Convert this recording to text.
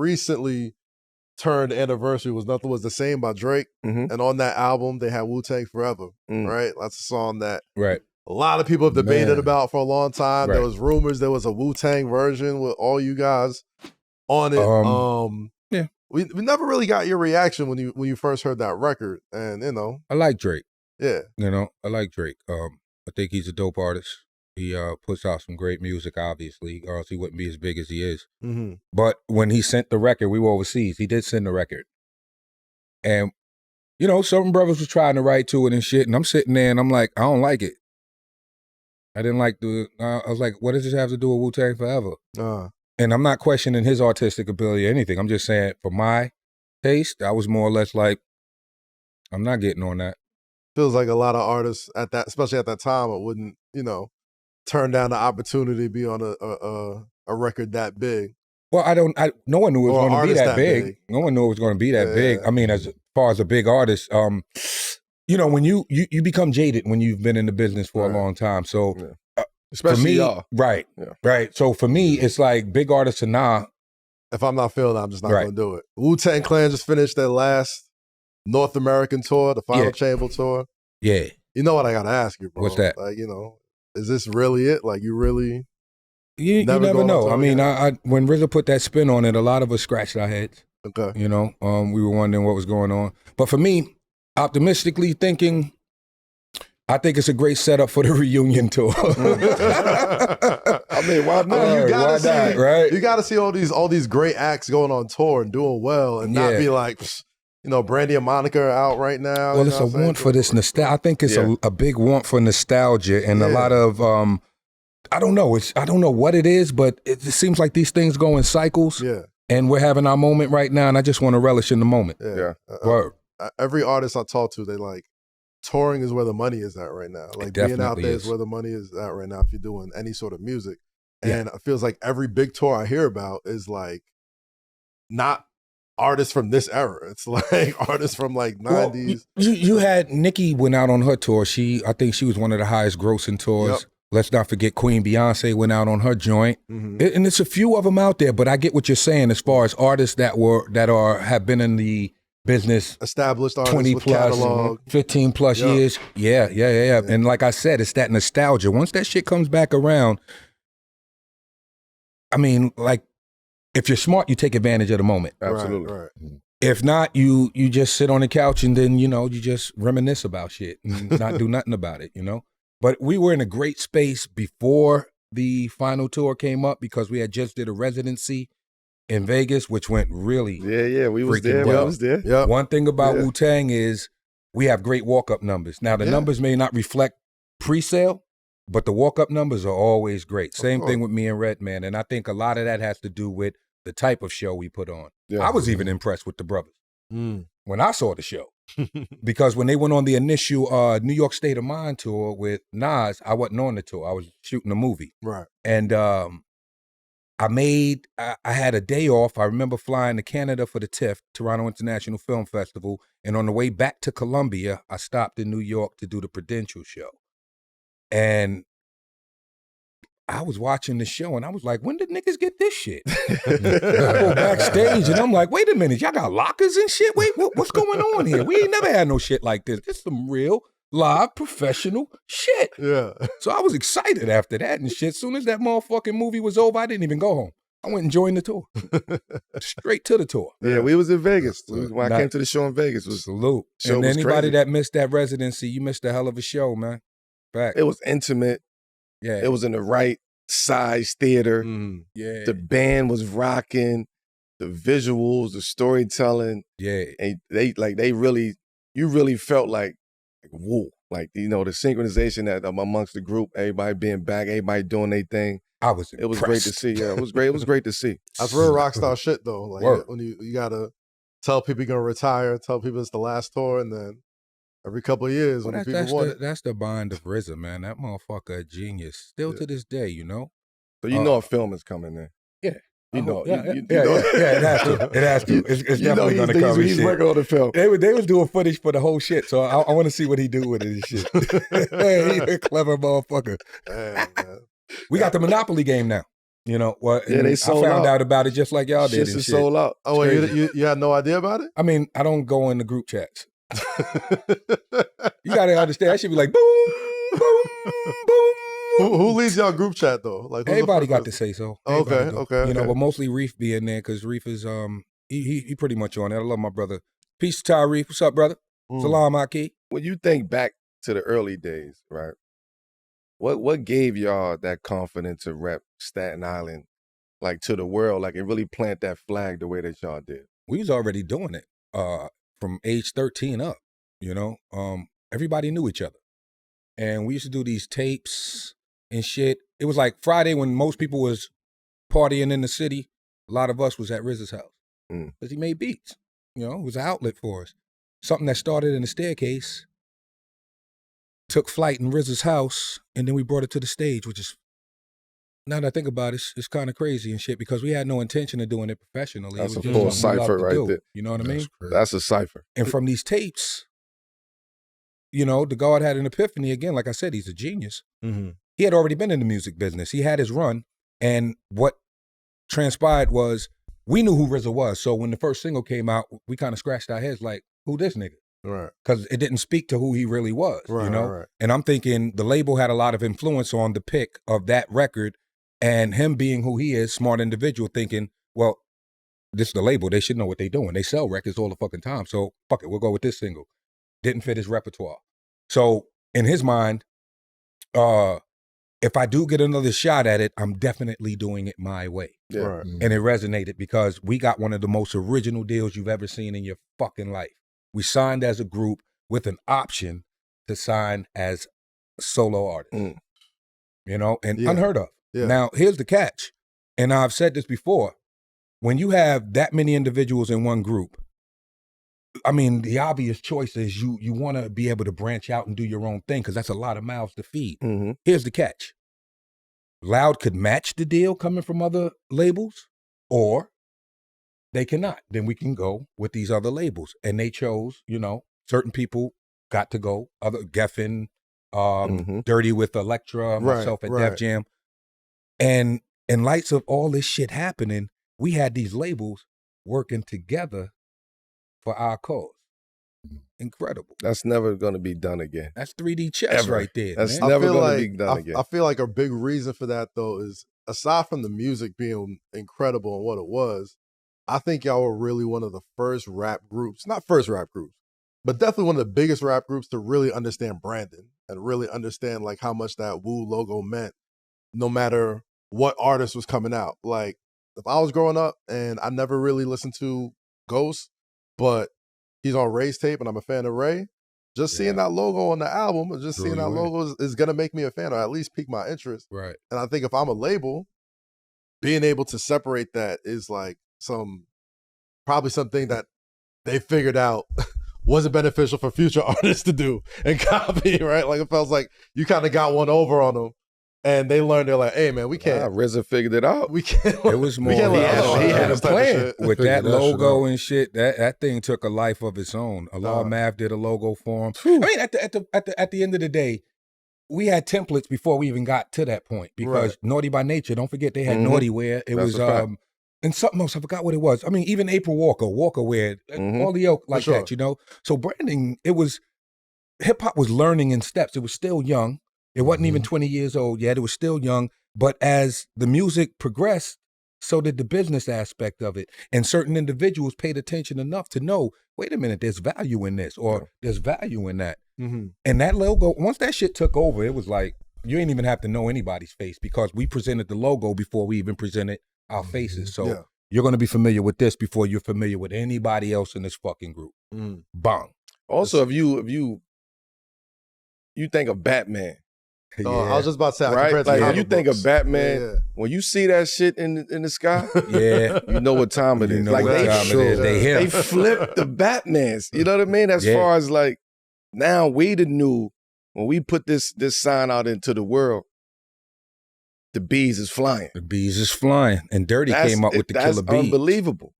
recently turned anniversary was Nothing Was the Same by Drake. And on that album, they had Wu-Tang Forever, right? That's a song that a lot of people have debated about for a long time. There was rumors there was a Wu-Tang version with all you guys on it. We never really got your reaction when you first heard that record. And, you know. I like Drake. Yeah. You know, I like Drake. I think he's a dope artist. He puts out some great music, obviously, or else he wouldn't be as big as he is. But when he sent the record, we were overseas. He did send the record. And, you know, certain brothers was trying to write to it and shit, and I'm sitting there and I'm like, I don't like it. I didn't like I was like, what does this have to do with Wu-Tang Forever? And I'm not questioning his artistic ability or anything. I'm just saying, for my taste, I was more or less like, I'm not getting on that. Feels like a lot of artists at that, especially at that time, it wouldn't, you know, turn down the opportunity to be on a record that big. Well, no one knew it was going to be that big. No one knew it was going to be that big. I mean, as far as a big artist, you know, when you become jaded when you've been in the business for a long time. So, especially for me, y'all. Right. So for me, it's like big artists and if I'm not feeling it, I'm just not going to do it. Wu-Tang Clan just finished their last North American tour, the Final Chamber tour. Yeah. You know what I got to ask you, bro? What's that? Like, you know, is this really it? Like, you really... You never know. I mean, I when RZA put that spin on it, a lot of us scratched our heads. Okay. You know, we were wondering what was going on. But for me, optimistically thinking, I think it's a great setup for the reunion tour. I mean, why not? You gotta see, right? You got to see all these great acts going on tour and doing well, and not be like, you know, Brandy and Monica are out right now. Well, it's a want for this nostalgia. I think it's a big want for nostalgia and a lot of I don't know. I don't know what it is, but it seems like these things go in cycles. Yeah. And we're having our moment right now, and I just want to relish in the moment. Yeah. Word. Every artist I talk to, they like, touring is where the money is at right now. Like, being out there is where the money is at right now if you're doing any sort of music. And it feels like every big tour I hear about is like not artists from this era. It's like artists from like 90s. You had Nicki went out on her tour. I think she was one of the highest grossing tours. Let's not forget Queen Beyonce went out on her joint. And it's a few of them out there, but I get what you're saying as far as artists that have been in the business established artists 20 with plus, catalog. 15 plus years. Yeah. And like I said, it's that nostalgia. Once that shit comes back around, I mean, like, if you're smart, you take advantage of the moment. Absolutely. Right. If not, you just sit on the couch and then, you know, you just reminisce about shit and not do nothing about it, you know? But we were in a great space before the final tour came up because we had just did a residency in Vegas, which went really we was there. Well. I was there. Yep. One thing about Wu-Tang is we have great walk-up numbers. Now, the numbers may not reflect pre-sale, but the walk-up numbers are always great. Same thing with me and Redman, and I think a lot of that has to do with the type of show we put on. I was even impressed with the brothers when I saw the show. Because when they went on the initial New York State of Mind tour with Nas, I wasn't on the tour. I was shooting a movie. Right. And I had a day off. I remember flying to Canada for the TIFF, Toronto International Film Festival. And on the way back to Columbia, I stopped in New York to do the Prudential show. And I was watching the show and I was like, when did niggas get this shit? I go backstage and I'm like, wait a minute, y'all got lockers and shit? Wait, what's going on here? We ain't never had no shit like this. This is some real, live, professional shit. Yeah. So I was excited after that and shit. As soon as that motherfucking movie was over, I didn't even go home. I went and joined the tour. Straight to the tour. Yeah, we was in Vegas. When I came to the show in Vegas. Salute. And anybody that missed that residency, you missed a hell of a show, man. Fact. It was intimate. Yeah. It was in the right size theater. Yeah. The band was rocking. The visuals, the storytelling. Yeah. And you really felt like whoa. Like, you know, the synchronization that amongst the group, everybody being back, everybody doing their thing. It was great to see. Yeah, it was great. It was great to see. That's real rock star shit though. Like when you gotta tell people you're gonna retire, tell people it's the last tour, and then every couple of years when people want it. That's the bind of RZA, man. That motherfucker a genius. Still to this day, you know? So you know a film is coming in. Yeah. You know. Yeah, it has to. It has to. It's definitely going to come. He's working on the film. They was doing footage for the whole shit, so I want to see what he do with it and shit. He a clever motherfucker. Man. We got the Monopoly game now. You know what? Yeah, they sold I found out. out about it just like y'all did. Shit And is sold out. Oh, wait, you had no idea about it? I mean, I don't go in the group chats. You got to understand. I should be like, boom, boom, boom. Who leads y'all group chat though? Like everybody got to say so. Okay. You know, but mostly Reef be in there because Reef is he pretty much on it. I love my brother. Peace to Ty Reef. What's up, brother? Salam Aki. When you think back to the early days, right? What gave y'all that confidence to rep Staten Island, like to the world, like and really plant that flag the way that y'all did? We was already doing it from age 13 up. You know, everybody knew each other, and we used to do these tapes and shit. It was like Friday when most people was partying in the city. A lot of us was at Riz's house because he made beats. You know, it was an outlet for us. Something that started in the staircase took flight in Riz's house, and then we brought it to the stage, which is, now that I think about it, it's kind of crazy and shit because we had no intention of doing it professionally. That's a full cipher right there. You know what I mean? That's a cipher. And from these tapes, you know, the God had an epiphany again. Like I said, he's a genius. Mm-hmm. He had already been in the music business. He had his run, and what transpired was we knew who RZA was. So when the first single came out, we kind of scratched our heads like, who this nigga? Right. Because it didn't speak to who he really was, right, you know? Right. And I'm thinking the label had a lot of influence on the pick of that record, and him being who he is, smart individual, thinking, well, this is the label. They should know what they're doing. They sell records all the fucking time. So fuck it, we'll go with this single. Didn't fit his repertoire. So in his mind, if I do get another shot at it, I'm definitely doing it my way. Yeah. Right. And it resonated because we got one of the most original deals you've ever seen in your fucking life. We signed as a group with an option to sign as a solo artist. You know, and unheard of. Yeah. Now, here's the catch. And I've said this before. When you have that many individuals in one group, I mean, the obvious choice is you want to be able to branch out and do your own thing because that's a lot of mouths to feed. Mm-hmm. Here's the catch. Loud could match the deal coming from other labels, or they cannot. Then we can go with these other labels. And they chose, you know, certain people got to go. Other Geffen, Dirty with Electra, myself at Def Jam. And in lights of all this shit happening, we had these labels working together for our cause. Incredible. That's never going to be done again. That's 3D chess right there. That's man. never going to be done again. I feel like a big reason for that, though, is aside from the music being incredible and what it was, I think y'all were really one of the first rap groups, not first rap groups, but definitely one of the biggest rap groups to really understand branding and really understand like how much that Wu logo meant, no matter what artist was coming out. Like, if I was growing up and I never really listened to Ghost, but he's on Ray's tape and I'm a fan of Ray, just seeing that logo on the album, or just seeing that logo is going to make me a fan, or at least pique my interest. Right. And I think if I'm a label, being able to separate that is like probably something that they figured out wasn't beneficial for future artists to do and copy, right? Like it felt like you kind of got one over on them. And they learned, they're like, hey, man, we can't. RZA figured it out. We can't. It was more. He had a plan. With that logo and shit, that thing took a life of its own. Allah Mav did a logo for him. I mean, at the end of the day, we had templates before we even got to that point because Naughty by Nature, don't forget they had Naughty Wear. It was and something else, I forgot what it was. I mean, even April Walker Wear, all the ilk like that, you know? So branding, hip hop was learning in steps. It was still young. It wasn't even 20 years old yet. It was still young. But as the music progressed, so did the business aspect of it. And certain individuals paid attention enough to know, wait a minute, there's value in this or there's value in that. Mm-hmm. And that logo, once that shit took over, it was like, you ain't even have to know anybody's face because we presented the logo before we even presented our faces. So you're going to be familiar with this before you're familiar with anybody else in this fucking group. Bang. Also, if you think of Batman, I was just about to say, right? Like when you think of Batman, when you see that shit in the sky, you know what time it is. Like they flipped the Batmans. You know what I mean? As far as like now, we the new when we put this sign out into the world, the bees is flying. The bees is flying, and Dirty came up with the killer bees. Unbelievable.